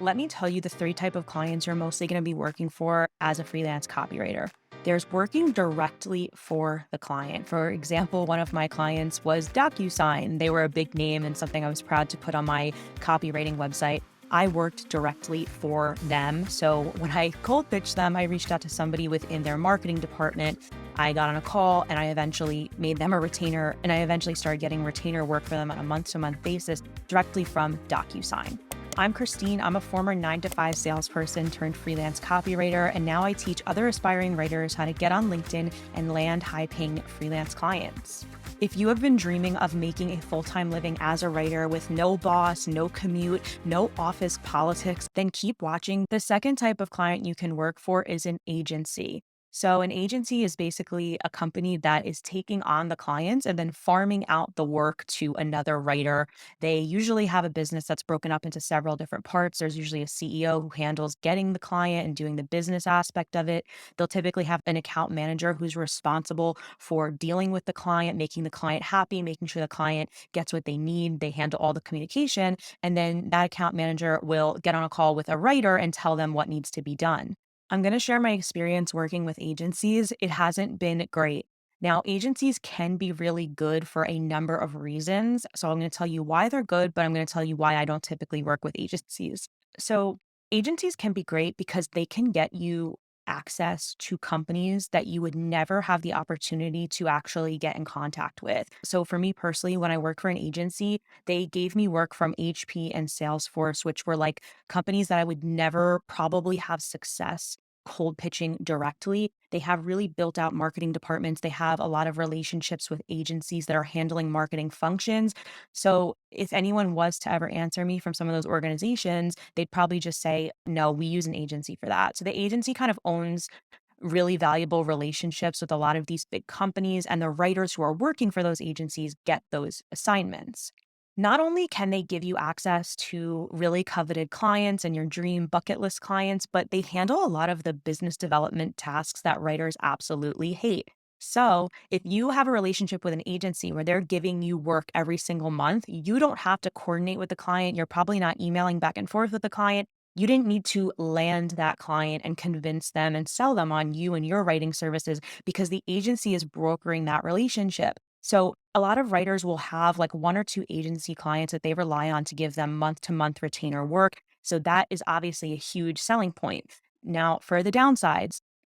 let me tell you the three type of clients you're mostly going to be working for as a freelance copywriter. There's working directly for the client. For example, one of my clients was DocuSign. They were a big name and something I was proud to put on my copywriting website. I worked directly for them. So when I cold pitched them, I reached out to somebody within their marketing department. I got on a call and I eventually made them a retainer, and I eventually started getting retainer work for them on a month-to-month basis directly from DocuSign. I'm Christine. I'm a former 9-to-5 salesperson turned freelance copywriter, and now I teach other aspiring writers how to get on LinkedIn and land high-paying freelance clients. If you have been dreaming of making a full-time living as a writer with no boss, no commute, no office politics, then keep watching. The second type of client you can work for is an agency. So an agency is basically a company that is taking on the clients and then farming out the work to another writer. They usually have a business that's broken up into several different parts. There's usually a CEO who handles getting the client and doing the business aspect of it. They'll typically have an account manager who's responsible for dealing with the client, making the client happy, making sure the client gets what they need. They handle all the communication. And then that account manager will get on a call with a writer and tell them what needs to be done. I'm going to share my experience working with agencies. It hasn't been great. Now, agencies can be really good for a number of reasons. So I'm going to tell you why they're good, but I'm going to tell you why I don't typically work with agencies. So agencies can be great because they can get you access to companies that you would never have the opportunity to actually get in contact with. So for me personally, when I worked for an agency, they gave me work from HP and Salesforce, which were like companies that I would never probably have success cold pitching directly. They have really built out marketing departments. They have a lot of relationships with agencies that are handling marketing functions. So if anyone was to ever answer me from some of those organizations, they'd probably just say, no, we use an agency for that. So the agency kind of owns really valuable relationships with a lot of these big companies, and the writers who are working for those agencies get those assignments. Not only can they give you access to really coveted clients and your dream bucket list clients, but they handle a lot of the business development tasks that writers absolutely hate. So, if you have a relationship with an agency where they're giving you work every single month, you don't have to coordinate with the client. You're probably not emailing back and forth with the client. You didn't need to land that client and convince them and sell them on you and your writing services because the agency is brokering that relationship. So a lot of writers will have like one or two agency clients that they rely on to give them month to month retainer work. So that is obviously a huge selling point. Now, for the downsides,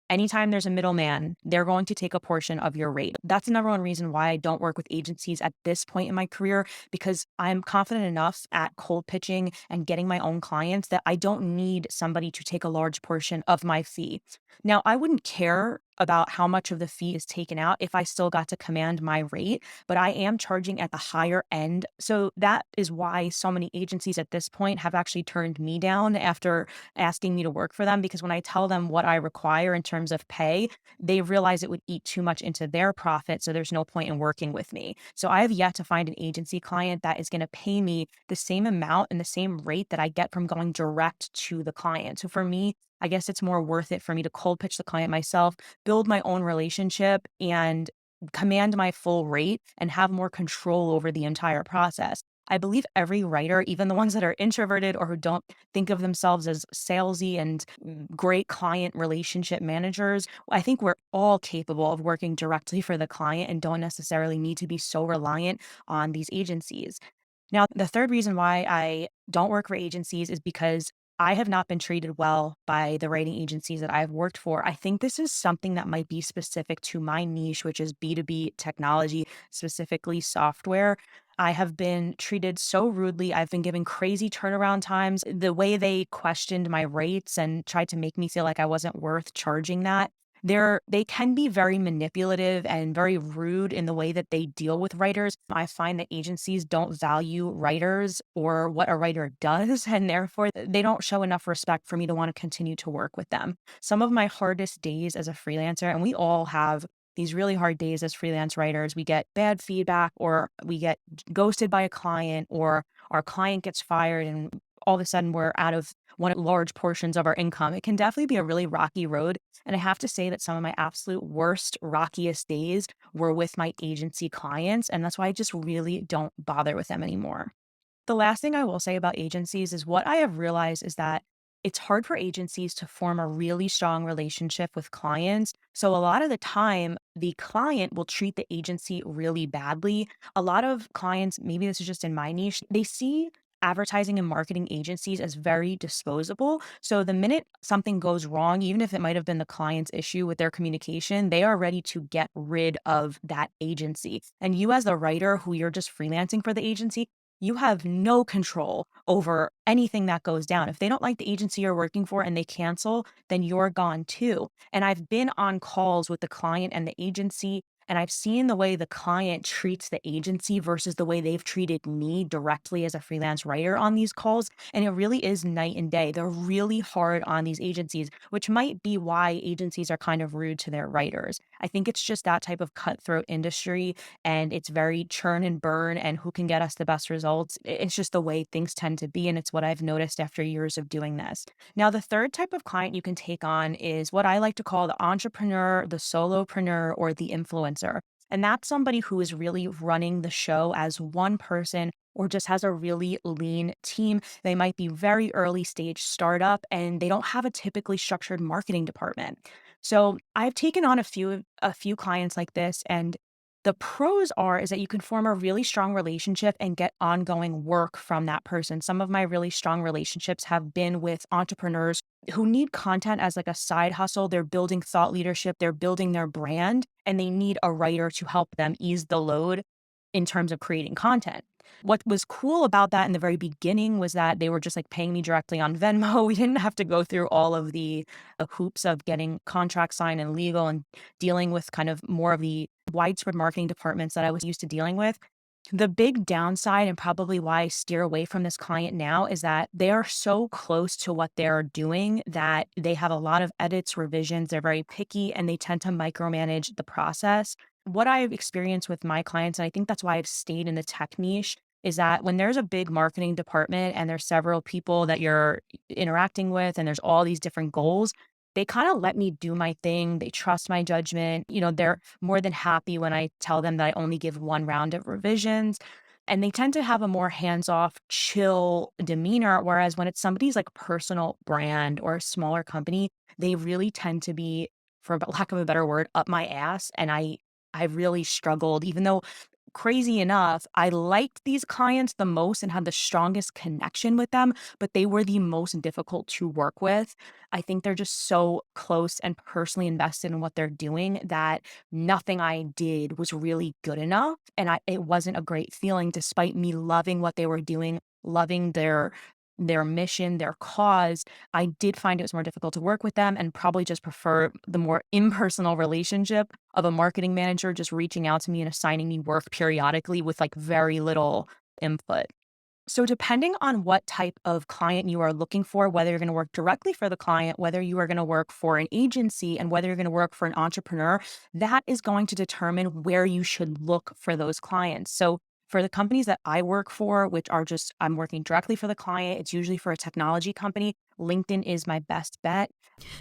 anytime there's a middleman, they're going to take a portion of your rate. That's the number one reason why I don't work with agencies at this point in my career, because I'm confident enough at cold pitching and getting my own clients that I don't need somebody to take a large portion of my fee. Now, I wouldn't care about how much of the fee is taken out if I still got to command my rate, but I am charging at the higher end. So that is why so many agencies at this point have actually turned me down after asking me to work for them, because when I tell them what I require in terms of pay, they realize it would eat too much into their profit. So there's no point in working with me. So I have yet to find an agency client that is going to pay me the same amount and the same rate that I get from going direct to the client. So for me, I guess it's more worth it for me to cold pitch the client myself, build my own relationship, and command my full rate and have more control over the entire process. I believe every writer, even the ones that are introverted or who don't think of themselves as salesy and great client relationship managers, I think we're all capable of working directly for the client and don't necessarily need to be so reliant on these agencies. Now, the third reason why I don't work for agencies is because I have not been treated well by the writing agencies that I've worked for. I think this is something that might be specific to my niche, which is B2B technology, specifically software. I have been treated so rudely. I've been given crazy turnaround times. The way they questioned my rates and tried to make me feel like I wasn't worth charging that. They can be very manipulative and very rude in the way that they deal with writers. I find that agencies don't value writers or what a writer does, and therefore they don't show enough respect for me to want to continue to work with them. Some of my hardest days as a freelancer, and we all have these really hard days as freelance writers, we get bad feedback or we get ghosted by a client or our client gets fired and all of a sudden we're out of one of large portions of our income. It can definitely be a really rocky road. And I have to say that some of my absolute worst, rockiest days were with my agency clients. And that's why I just really don't bother with them anymore. The last thing I will say about agencies is what I have realized is that it's hard for agencies to form a really strong relationship with clients. So, a lot of the time, the client will treat the agency really badly. A lot of clients, maybe this is just in my niche, they see advertising and marketing agencies as very disposable. So, the minute something goes wrong, even if it might have been the client's issue with their communication, they are ready to get rid of that agency. And you, as the writer who you're just freelancing for the agency, you have no control over anything that goes down. If they don't like the agency you're working for and they cancel, then you're gone too. And I've been on calls with the client and the agency, and I've seen the way the client treats the agency versus the way they've treated me directly as a freelance writer on these calls. And it really is night and day. They're really hard on these agencies, which might be why agencies are kind of rude to their writers. I think it's just that type of cutthroat industry, and it's very churn and burn and who can get us the best results. It's just the way things tend to be. And it's what I've noticed after years of doing this. Now, the third type of client you can take on is what I like to call the entrepreneur, the solopreneur, or the influencer. And that's somebody who is really running the show as one person or just has a really lean team. They might be very early stage startup and they don't have a typically structured marketing department. So I've taken on a few clients like this, and the pros are is that you can form a really strong relationship and get ongoing work from that person. Some of my really strong relationships have been with entrepreneurs who need content as like a side hustle. They're building thought leadership, they're building their brand, and they need a writer to help them ease the load in terms of creating content. What was cool about that in the very beginning was that they were just like paying me directly on Venmo. We didn't have to go through all of the hoops of getting contracts signed and legal and dealing with kind of more of the widespread marketing departments that I was used to dealing with. The big downside, and probably why I steer away from this client now, is that they are so close to what they're doing that they have a lot of edits, revisions. They're very picky and they tend to micromanage the process. What I've experienced with my clients, and I think that's why I've stayed in the tech niche, is that when there's a big marketing department and there's several people that you're interacting with and there's all these different goals, they kind of let me do my thing. They trust my judgment. They're more than happy when I tell them that I only give one round of revisions. And they tend to have a more hands off, chill demeanor. Whereas when it's somebody's like personal brand or a smaller company, they really tend to be, for lack of a better word, up my ass. And I really struggled, even though crazy enough, I liked these clients the most and had the strongest connection with them, but they were the most difficult to work with. I think they're just so close and personally invested in what they're doing that nothing I did was really good enough. And it wasn't a great feeling despite me loving what they were doing, loving their mission, their cause. I did find it was more difficult to work with them and probably just prefer the more impersonal relationship of a marketing manager just reaching out to me and assigning me work periodically with like very little input. So, depending on what type of client you are looking for, whether you're going to work directly for the client, whether you are going to work for an agency, and whether you're going to work for an entrepreneur, that is going to determine where you should look for those clients. So, for the companies that I work for, which are just, I'm working directly for the client, it's usually for a technology company. LinkedIn is my best bet.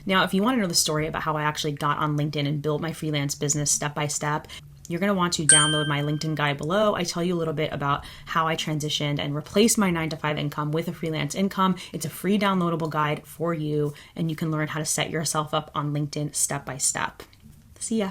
Now, if you want to know the story about how I actually got on LinkedIn and built my freelance business step by step, you're going to want to download my LinkedIn guide below. I tell you a little bit about how I transitioned and replaced my 9 to 5 income with a freelance income. It's a free downloadable guide for you, and you can learn how to set yourself up on LinkedIn step by step. See ya.